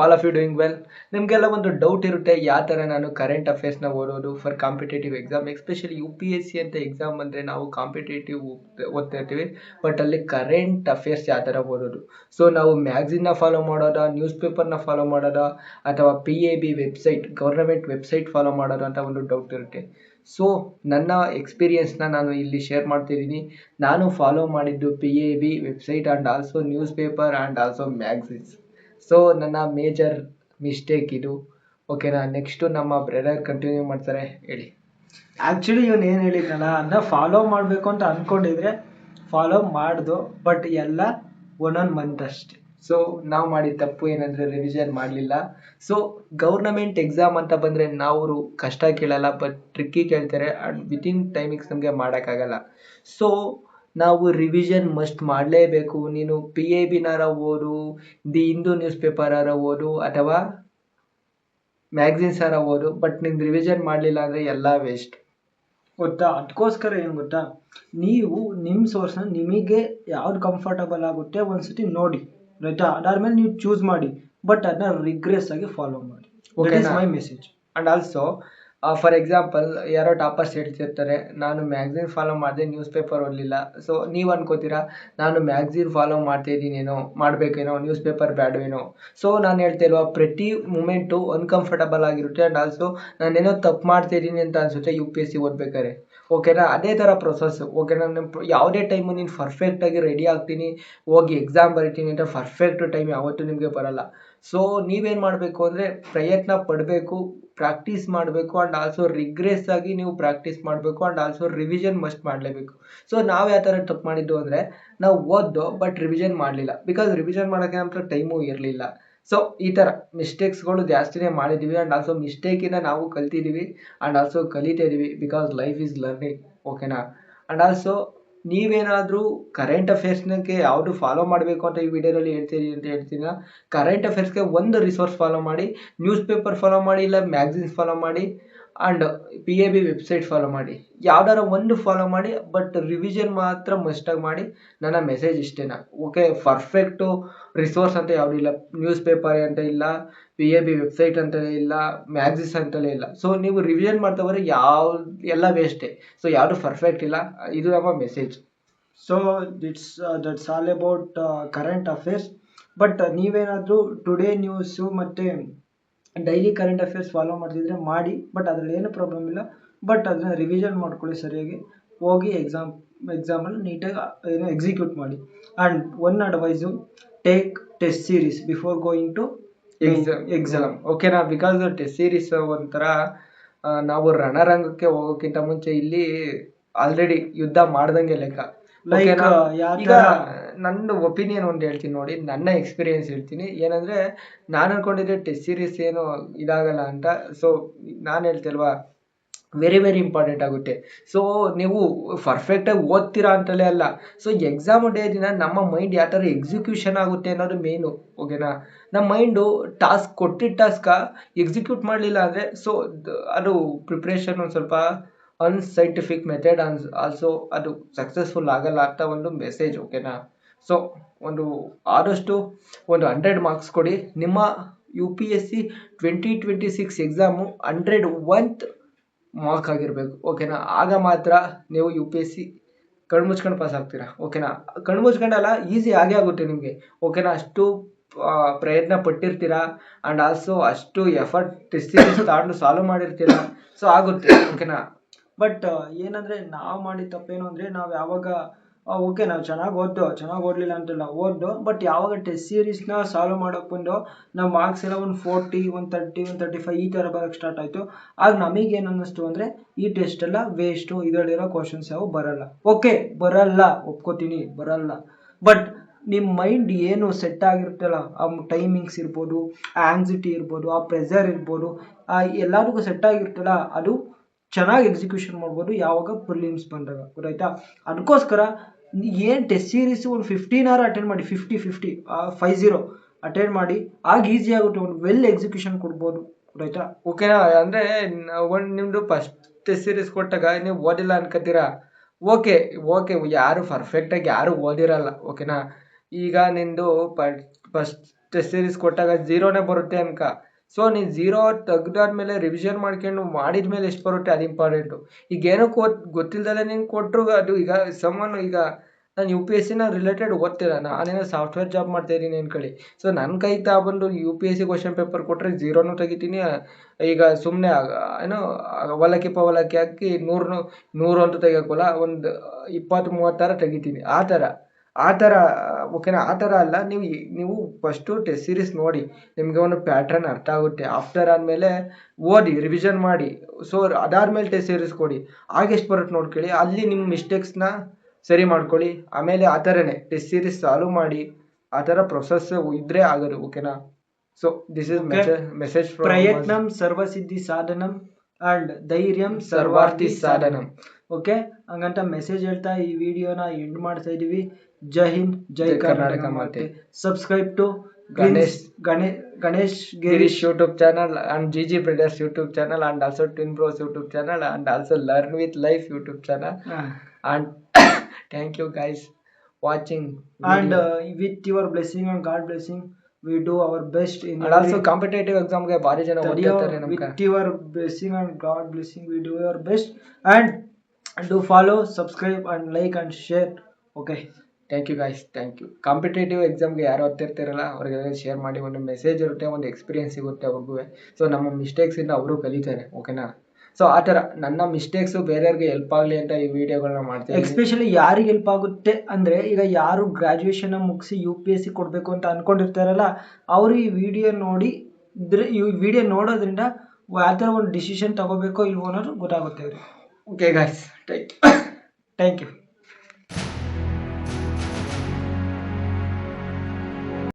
All of you doing well. ನಿಮಗೆಲ್ಲ ಒಂದು doubt ಇರುತ್ತೆ, ಯಾವ ಥರ ನಾನು ಕರೆಂಟ್ ಅಫೇರ್ಸ್ನ ಓದೋದು for competitive exam, especially U P S C ಅಂತ ಎಕ್ಸಾಮ್ ಬಂದರೆ ನಾವು ಕಾಂಪಿಟೇಟಿವ್ ಓದ್ತಾ ಇರ್ತೀವಿ, ಬಟ್ ಅಲ್ಲಿ ಕರೆಂಟ್ ಅಫೇರ್ಸ್ ಯಾವ ಥರ ಓದೋದು. ಸೊ ನಾವು ಮ್ಯಾಗ್ಝಿನ್ನ ಫಾಲೋ ಮಾಡೋದಾ, ನ್ಯೂಸ್ ಪೇಪರ್ನ ಫಾಲೋ ಮಾಡೋದಾ, ಅಥವಾ PAB website, government website follow ಮಾಡೋದು ಅಂತ ಒಂದು ಡೌಟ್ ಇರುತ್ತೆ. ಸೊ ನನ್ನ ಎಕ್ಸ್ಪೀರಿಯನ್ಸ್ನ ನಾನು ಇಲ್ಲಿ ಶೇರ್ ಮಾಡ್ತಿದ್ದೀನಿ. ನಾನು ಫಾಲೋ ಮಾಡಿದ್ದು PAB website and also news paper and also magazines. So ನನ್ನ ಮೇಜರ್ ಮಿಸ್ಟೇಕ್ ಇದು. ಓಕೆನಾ, ನೆಕ್ಸ್ಟು ನಮ್ಮ ಬ್ರದರ್ ಕಂಟಿನ್ಯೂ ಮಾಡ್ತಾರೆ, ಹೇಳಿ. ಆ್ಯಕ್ಚುಲಿ ಇವನು ಏನು ಹೇಳಿದ್ನಲ್ಲ, ಅದನ್ನ ಫಾಲೋ ಮಾಡಬೇಕು ಅಂತ ಅಂದ್ಕೊಂಡಿದ್ರೆ ಫಾಲೋ ಮಾಡ್ದು, ಬಟ್ ಎಲ್ಲ ಒಂದೊಂದು ಮಂತ್ ಅಷ್ಟೆ. ಸೊ ನಾವು ಮಾಡಿದ ತಪ್ಪು ಏನಂದರೆ ರಿವಿಷನ್ ಮಾಡಲಿಲ್ಲ. ಸೊ ಗೌರ್ನಮೆಂಟ್ ಎಕ್ಸಾಮ್ ಅಂತ ಬಂದರೆ ನಾವು ಕಷ್ಟ ಕೇಳಲ್ಲ, ಬಟ್ ಟ್ರಿಕ್ಕಿ ಕೇಳ್ತಾರೆ ಆ್ಯಂಡ್ ವಿತಿನ್ ಟೈಮಿಂಗ್ಸ್ ನಮಗೆ ಮಾಡೋಕ್ಕಾಗಲ್ಲ. ಸೊ ನಾವು ರಿವಿಷನ್ ಮಸ್ಟ್ ಮಾಡಲೇಬೇಕು. ನೀನು PABನಾರ ಓದು, ದಿ ಹಿಂದೂ ನ್ಯೂಸ್ ಪೇಪರಾರ ಓದು, ಅಥವಾ ಮ್ಯಾಗ್ಝಿನ್ಸಾರ ಓದು, ಬಟ್ ನೀನು ರಿವಿಷನ್ ಮಾಡಲಿಲ್ಲ ಅಂದರೆ ಎಲ್ಲ ವೇಸ್ಟ್. ಗೊತ್ತಾ, ಅದಕ್ಕೋಸ್ಕರ ಏನು ಗೊತ್ತಾ, ನೀವು ನಿಮ್ಮ ಸೋರ್ಸ್ನ ನಿಮಗೆ ಯಾವ್ದು ಕಂಫರ್ಟಬಲ್ ಆಗುತ್ತೆ ಒಂದ್ಸತಿ ನೋಡಿ, ಆಯ್ತಾ? ಅದಾದ್ಮೇಲೆ ನೀವು ಚೂಸ್ ಮಾಡಿ, ಬಟ್ ಅದನ್ನ ರಿಗ್ರೆಸ್ ಆಗಿ ಫಾಲೋ ಮಾಡಿ. ಓಕೆನಾ? My message. And also for example, ಯಾರೋ ಟಾಪರ್ಸ್ ಹೇಳ್ತಿರ್ತಾರೆ, ನಾನು ಮ್ಯಾಗ್ಝಿನ್ ಫಾಲೋ ಮಾಡಿದೆ, ನ್ಯೂಸ್ ಪೇಪರ್ ಓದಲಿಲ್ಲ. ಸೊ ನೀವು ಅನ್ಕೋತೀರಾ, ನಾನು ಮ್ಯಾಗ್ಝಿನ್ ಫಾಲೋ ಮಾಡ್ತಾಯಿದ್ದೀನೇನೋ, ಮಾಡಬೇಕೇನೋ, ನ್ಯೂಸ್ ಪೇಪರ್ ಬೇಡವೇನೋ. ಸೊ ನಾನು ಹೇಳ್ತಿಲ್ವಾ, ಪ್ರತಿ ಮೂಮೆಂಟು ಅನ್ಕಂಫರ್ಟಬಲ್ ಆಗಿರುತ್ತೆ. ಆ್ಯಂಡ್ ಆಲ್ಸೋ ನಾನೇನೋ ತಪ್ಪು ಮಾಡ್ತಾಯಿದ್ದೀನಿ ಅಂತ ಅನಿಸುತ್ತೆ UPSC ಓದ್ಬೇಕಾದ್ರೆ. ಓಕೆನಾ, ಅದೇ ಥರ ಪ್ರೊಸೆಸ್ಸು. ಓಕೆನಾ, ಯಾವುದೇ ಟೈಮು ನೀನು ಪರ್ಫೆಕ್ಟಾಗಿ ರೆಡಿ ಆಗ್ತೀನಿ, ಹೋಗಿ ಎಕ್ಸಾಮ್ ಬರಿತೀನಿ ಅಂತ ಪರ್ಫೆಕ್ಟ್ ಟೈಮ್ ಯಾವತ್ತೂ ನಿಮಗೆ ಬರಲ್ಲ. ಸೊ ನೀವೇನು ಮಾಡಬೇಕು ಅಂದರೆ ಪ್ರಯತ್ನ ಪಡಬೇಕು, ಪ್ರಾಕ್ಟೀಸ್ ಮಾಡಬೇಕು, ಆ್ಯಂಡ್ ಆಲ್ಸೋ ರಿಗ್ರೆಸ್ ಆಗಿ ನೀವು ಪ್ರಾಕ್ಟೀಸ್ ಮಾಡಬೇಕು, ಆ್ಯಂಡ್ ಆಲ್ಸೋ ರಿವಿಷನ್ ಮಸ್ಟ್ ಮಾಡಲೇಬೇಕು. ಸೊ ನಾವು ಯಾವ ಥರ ತಪ್ಪು ಮಾಡಿದ್ದು ಅಂದರೆ, ನಾವು ಓದ್ದೋ ಬಟ್ ರಿವಿಷನ್ ಮಾಡಲಿಲ್ಲ, ಬಿಕಾಸ್ ರಿವಿಷನ್ ಮಾಡೋಕ್ಕೆ ನಮ್ಮ ಟೈಮು ಇರಲಿಲ್ಲ. ಸೊ ಈ ಥರ ಮಿಸ್ಟೇಕ್ಸ್ಗಳು ಜಾಸ್ತಿನೇ ಮಾಡಿದ್ದೀವಿ, ಆ್ಯಂಡ್ ಆಲ್ಸೋ ಮಿಸ್ಟೇಕಿಂದ ನಾವು ಕಲ್ತಿದ್ದೀವಿ ಆ್ಯಂಡ್ ಆಲ್ಸೋ ಕಲಿತಾ ಇದ್ದೀವಿ, ಬಿಕಾಸ್ ಲೈಫ್ ಈಸ್ ಲರ್ನಿಂಗ್. ಓಕೆನಾ, ಆ್ಯಂಡ್ ಆಲ್ಸೋ ನೀವೇನಾದರೂ ಕರೆಂಟ್ ಅಫೇರ್ಸ್ನಕ್ಕೆ ಯಾವುದು ಫಾಲೋ ಮಾಡಬೇಕು ಅಂತ ಈ ವಿಡಿಯೋದಲ್ಲಿ ಹೇಳ್ತೀರಿ ಅಂತ ಹೇಳ್ತೀನ. ಕರೆಂಟ್ ಅಫೇರ್ಸ್ಗೆ ಒಂದು ರಿಸೋರ್ಸ್ ಫಾಲೋ ಮಾಡಿ, ನ್ಯೂಸ್ ಪೇಪರ್ ಫಾಲೋ ಮಾಡಿ, ಇಲ್ಲ ಮ್ಯಾಗ್ಝಿನ್ಸ್ ಫಾಲೋ ಮಾಡಿ, ಆ್ಯಂಡ್ PAB ವೆಬ್ಸೈಟ್ ಫಾಲೋ ಮಾಡಿ. ಯಾವ್ದಾರ ಒಂದು ಫಾಲೋ ಮಾಡಿ, ಬಟ್ ರಿವಿಷನ್ ಮಾತ್ರ ಮಸ್ಟಾಗಿ ಮಾಡಿ. ನನ್ನ ಮೆಸೇಜ್ ಇಷ್ಟೇನಾ. ಓಕೆ, ಪರ್ಫೆಕ್ಟು ರಿಸೋರ್ಸ್ ಅಂತ ಯಾವುದಿಲ್ಲ, ನ್ಯೂಸ್ ಪೇಪರ್ ಅಂತ ಇಲ್ಲ, PAB ವೆಬ್ಸೈಟ್ ಅಂತಲೇ ಇಲ್ಲ, ಮ್ಯಾಗ್ಝಿನ್ಸ್ ಅಂತಲೇ ಇಲ್ಲ. ಸೊ ನೀವು ರಿವಿಷನ್ ಮಾಡ್ತಾ ಹೋದರೆ ಎಲ್ಲ ವೇಸ್ಟೇ. ಸೊ ಯಾವುದು ಪರ್ಫೆಕ್ಟ್ ಇಲ್ಲ, ಇದು ನಮ್ಮ message. So that's all about current affairs. But ನೀವೇನಾದರೂ ಟುಡೇ ನ್ಯೂಸು ಮತ್ತು ಡೈಲಿ ಕರೆಂಟ್ ಅಫೇರ್ಸ್ ಫಾಲೋ ಮಾಡ್ತಿದ್ರೆ ಮಾಡಿ, ಬಟ್ ಅದರಲ್ಲಿ ಏನು ಪ್ರಾಬ್ಲಮ್ ಇಲ್ಲ. ಬಟ್ ಅದನ್ನ ರಿವಿಷನ್ ಮಾಡ್ಕೊಳ್ಳಿ ಸರಿಯಾಗಿ, ಹೋಗಿ ಎಕ್ಸಾಮಲ್ಲಿ ನೀಟಾಗಿ ಏನೋ ಎಕ್ಸಿಕ್ಯೂಟ್ ಮಾಡಿ. And one advice, take test series before going to exam. ಓಕೆನಾ, ಬಿಕಾಸ್ ಟೆಸ್ಟ್ ಸೀರೀಸ್ ಒಂಥರ ನಾವು ರಣರಂಗಕ್ಕೆ ಹೋಗೋಕ್ಕಿಂತ ಮುಂಚೆ ಇಲ್ಲಿ ಆಲ್ರೆಡಿ ಯುದ್ಧ ಮಾಡ್ದಂಗೆ ಲೆಕ್ಕ. ಲೈಕ್ ಈಗ ನನ್ನ ಒಪಿನಿಯನ್ ಒಂದು ಹೇಳ್ತೀನಿ ನೋಡಿ, ನನ್ನ ಎಕ್ಸ್ಪೀರಿಯೆನ್ಸ್ ಹೇಳ್ತೀನಿ. ಏನಂದರೆ, ನಾನು ಅಂದ್ಕೊಂಡಿದ್ದೆ ಟೆಸ್ಟ್ ಸೀರೀಸ್ ಏನು ಇದಾಗಲ್ಲ ಅಂತ. ಸೊ ನಾನು ಹೇಳ್ತಿಲ್ವಾ, ವೆರಿ ವೆರಿ ಇಂಪಾರ್ಟೆಂಟ್ ಆಗುತ್ತೆ. ಸೊ ನೀವು ಪರ್ಫೆಕ್ಟಾಗಿ ಓದ್ತೀರಾ ಅಂತಲೇ ಅಲ್ಲ, ಸೊ ಎಕ್ಸಾಮ್ ಡೇ ದಿನ ನಮ್ಮ ಮೈಂಡ್ ಯಾವ ಥರ ಎಕ್ಸಿಕ್ಯೂಷನ್ ಆಗುತ್ತೆ ಅನ್ನೋದು ಮೇನು. ಓಕೆನಾ, ನಮ್ಮ ಮೈಂಡು ಕೊಟ್ಟಿದ್ದ ಟಾಸ್ಕ ಎಕ್ಸಿಕ್ಯೂಟ್ ಮಾಡಲಿಲ್ಲ ಅಂದರೆ, ಸೊ ಅದು ಪ್ರಿಪ್ರೇಷನ್ ಒಂದು ಸ್ವಲ್ಪ ಅನ್ಸೈಂಟಿಫಿಕ್ ಮೆಥಡ್, ಆಲ್ಸೋ ಅದು ಸಕ್ಸಸ್ಫುಲ್ ಆಗಲ್ಲ ಅಂತ ಒಂದು ಮೆಸೇಜ್. ಓಕೆನಾ, ಸೊ ಆದಷ್ಟು ಒಂದು 100 ಮಾರ್ಕ್ಸ್ ಕೊಡಿ. ನಿಮ್ಮ UPSC 2026 ಎಕ್ಸಾಮು 101th ಮಾರ್ಕ್ ಆಗಿರಬೇಕು. ಓಕೆನಾ, ಆಗ ಮಾತ್ರ ನೀವು UPSC ಕಣ್ಮುಚ್ಕೊಂಡು ಪಾಸ್ ಆಗ್ತೀರಾ. ಓಕೆನಾ, ಕಣ್ಮುಚ್ಕೊಂಡಲ್ಲ, ಈಸಿ ಆಗೇ ಆಗುತ್ತೆ ನಿಮಗೆ. ಓಕೆನಾ, ಅಷ್ಟು ಪ್ರಯತ್ನ ಪಟ್ಟಿರ್ತೀರಾ, ಆ್ಯಂಡ್ ಆಲ್ಸೋ ಅಷ್ಟು ಎಫರ್ಟ್ ಟೆಸ್ಟ್ ಸೀರೀಸ್ ತಗೊಂಡು ಸಾಲ್ವ್ ಮಾಡಿರ್ತೀರಾ. ಸೊ ಆಗುತ್ತೆ. ಓಕೆನಾ, ಬಟ್ ಏನಂದರೆ, ನಾವು ಮಾಡಿದ ತಪ್ಪೇನು ಅಂದರೆ, ನಾವು ಯಾವಾಗ ಓಕೆ ನಾವು ಚೆನ್ನಾಗಿ ಓದಲಿಲ್ಲ ಅಂತಿಲ್ಲ, ಬಟ್ ಯಾವಾಗ ಟೆಸ್ಟ್ ಸೀರೀಸ್ನ ಸಾಲ್ವ್ ಮಾಡೋಕ್ಕೆ ಬಂದು ನಾವು ಮಾರ್ಕ್ಸ್ ಎಲ್ಲ 140, 130, 135 ಈ ಥರ ಬರೋಕ್ಕೆ ಸ್ಟಾರ್ಟ್ ಆಯಿತು. ಆಗ ನಮಗೇನು ಅನ್ನಿಸ್ತು ಅಂದರೆ, ಈ ಟೆಸ್ಟ್ ಎಲ್ಲ ವೇಸ್ಟು, ಇದರಲ್ಲಿರೋ ಕ್ವಶನ್ಸ್ ಯಾವ ಬರಲ್ಲ. ಓಕೆ, ಬರಲ್ಲ, ಒಪ್ಕೋತೀನಿ, ಬರಲ್ಲ. ಬಟ್ ನಿಮ್ಮ ಮೈಂಡ್ ಏನು ಸೆಟ್ ಆಗಿರುತ್ತಲ್ಲ, ಆ ಟೈಮಿಂಗ್ಸ್ ಇರ್ಬೋದು, ಆ ಆಂಗ್ಸಿಟಿ ಇರ್ಬೋದು, ಆ ಪ್ರೆಷರ್ ಇರ್ಬೋದು, ಎಲ್ಲರಿಗೂ ಸೆಟ್ ಆಗಿರುತ್ತಲ್ಲ, ಅದು ಚೆನ್ನಾಗಿ ಎಕ್ಸಿಕ್ಯೂಷನ್ ಮಾಡ್ಬೋದು ಯಾವಾಗ ಪ್ರಿಲಿಮ್ಸ್ ಬಂದಾಗ. ಗೊತ್ತಾಯ್ತಾ? ಅದಕ್ಕೋಸ್ಕರ ಏನು ಟೆಸ್ಟ್ ಸೀರೀಸ್ ಒಂದು 15 ಅವರ್ ಅಟೆಂಡ್ ಮಾಡಿ, 50 ಅಟೆಂಡ್ ಮಾಡಿ, ಆಗ ಈಸಿ ಆಗುತ್ತೆ, ಒಂದು ವೆಲ್ ಎಕ್ಸಿಕ್ಯೂಷನ್ ಕೊಡ್ಬೋದು. ಗೊತ್ತಾಯ್ತಾ? ಓಕೆನಾ, ಅಂದರೆ ಒಂದು ನಿಮ್ಮದು ಫಸ್ಟ್ ಟೆಸ್ಟ್ ಸೀರೀಸ್ ಕೊಟ್ಟಾಗ ನೀವು ಓದಿಲ್ಲ ಅನ್ಕೋತೀರಾ. ಓಕೆ, ಯಾರು ಪರ್ಫೆಕ್ಟಾಗಿ ಯಾರು ಓದಿರಲ್ಲ. ಓಕೆನಾ, ಈಗ ನಿಂದು ಫಸ್ಟ್ ಟೆಸ್ಟ್ ಸೀರೀಸ್ ಕೊಟ್ಟಾಗ ಝೀರೋನೇ ಬರುತ್ತೆ ಅನ್ಕ. ಸೊ ನೀನು ಝೀರೋ ತೆಗ್ದಾದ್ಮೇಲೆ ರಿವಿಷನ್ ಮಾಡ್ಕೊಂಡು ಮಾಡಿದ್ಮೇಲೆ ಎಷ್ಟು ಬರುತ್ತೆ ಅದು ಇಂಪಾರ್ಟೆಂಟು. ಈಗ ಏನೋ ಗೊತ್ತಿಲ್ದಲೆ ನಿಂಗೆ ಕೊಟ್ಟರು ಅದು ಈಗ ಈಗ ನಾನು UPSC ರಿಲೇಟೆಡ್ ಓದ್ತಿಲ್ಲ, ನಾನೇನೋ ಸಾಫ್ಟ್ವೇರ್ ಜಾಬ್ ಮಾಡ್ತಾ ಇದ್ದೀನಿ ಅನ್ಕೊಳ್ಳಿ. ಸೊ ನನ್ನ ಕೈ ತಗೊಂಡು UPSC ಕ್ವಶನ್ ಪೇಪರ್ ಕೊಟ್ಟರೆ ಝೀರೋನು ತೆಗಿತೀನಿ. ಈಗ ಸುಮ್ಮನೆ ಏನೋ ಅವಲಕ್ಕಿ ಹಾಕಿ 100 ಅಂತೂ ತೆಗಿಯೋಕ್ಕಲ್ಲ, ಒಂದು 20-30 ತೆಗಿತೀನಿ ಆ ಥರ ಓಕೆನಾ. ಆ ಥರ ಅಲ್ಲ, ನೀವು ಫಸ್ಟು ಟೆಸ್ಟ್ ಸೀರೀಸ್ ನೋಡಿ, ನಿಮಗೆ ಒಂದು ಪ್ಯಾಟ್ರನ್ ಅರ್ಥ ಆಗುತ್ತೆ. ಆಫ್ಟರ್ ಆದಮೇಲೆ ಓದಿ, ರಿವಿಷನ್ ಮಾಡಿ. ಸೊ ಅದಾದಮೇಲೆ ಟೆಸ್ಟ್ ಸೀರೀಸ್ ಕೊಡಿ. ಆಗ ಎಷ್ಟು ಬರುತ್ತೆ ನೋಡ್ಕೊಳ್ಳಿ, ಅಲ್ಲಿ ನಿಮ್ಮ ಮಿಸ್ಟೇಕ್ಸ್ನ ಸರಿ ಮಾಡ್ಕೊಳ್ಳಿ. ಆಮೇಲೆ ಆ ಥರನೇ ಟೆಸ್ಟ್ ಸೀರೀಸ್ ಸಾಲ್ವ್ ಮಾಡಿ. ಆ ಥರ ಪ್ರೊಸೆಸ್ ಇದ್ದರೆ ಆಗೋದು, ಓಕೆನಾ. So this is message from ಪ್ರಯತ್ನಂ ಸರ್ವಸಿದ್ಧಿ ಸಾಧನಂ ಅಂಡ್ ಧೈರ್ಯಂ ಸರ್ವಾರ್ಥಿ ಸಾಧನಂ. ಓಕೆ, ಹಂಗಂತ ಮೆಸೇಜ್ ಹೇಳ್ತಾ ಈ ವಿಡಿಯೋನ ಎಂಡ್ ಮಾಡ್ತಾ ಇದೀವಿ. ಜೈ ಹಿಂದ್, ಜೈ ಕರ್ನಾಟಕ ಮಾತೆ. Subscribe to Ganesh Girish YouTube channel and GG Brothers YouTube channel and also Twin Bros YouTube channel and also Learn with Life YouTube channel. And thank you guys watching. And with your blessing and God blessing, we do our best in and also competitive exam ಗೆ ಬಾರಿ ಜನ ಓದ್ತಿರ್ತಾರೆ ನಮ್ಗೆ. With your blessing and God blessing, we do our best. And do follow, subscribe and like and share. Okay, thank you guys, thank you. Competitive ಎಕ್ಸಾಮ್ಗೆ ಯಾರು ಓದ್ತಿರ್ತಾರಲ್ಲ ಅವ್ರಿಗೆಲ್ಲ share ಮಾಡಿ. ಒಂದು message ಇರುತ್ತೆ, ಒಂದು ಎಕ್ಸ್ಪೀರಿಯನ್ಸ್ ಸಿಗುತ್ತೆ ಅವ್ರಿಗೂ. ಸೊ ನಮ್ಮ ಮಿಸ್ಟೇಕ್ಸಿಂದ ಅವರು ಕಲಿತಾರೆ, ಓಕೆನಾ. ಸೊ ಆ ಥರ ನನ್ನ ಮಿಸ್ಟೇಕ್ಸು ಬೇರೆಯವ್ರಿಗೆ ಹೆಲ್ಪ್ ಆಗಲಿ ಅಂತ ಈ ವಿಡಿಯೋಗಳನ್ನ ಮಾಡ್ತೀನಿ. ಎಸ್ಪೆಷಲಿ ಯಾರಿಗೆ ಹೆಲ್ಪ್ ಆಗುತ್ತೆ ಅಂದರೆ, ಈಗ ಯಾರು ಗ್ರ್ಯಾಜುಯೇಷನ್ ಮುಗಿಸಿ UPSC ಕೊಡಬೇಕು ಅಂತ ಅಂದ್ಕೊಂಡಿರ್ತಾರಲ್ಲ, ಅವರು ಈ ವಿಡಿಯೋ ನೋಡೋದ್ರಿಂದ ಯಾವ ಥರ ಒಂದು ಡಿಸಿಷನ್ ತಗೋಬೇಕೋ ಇಲ್ವೋ ಅನ್ನೋದು ಗೊತ್ತಾಗುತ್ತೆ ಅವ್ರಿಗೆ. Okay guys, thank you.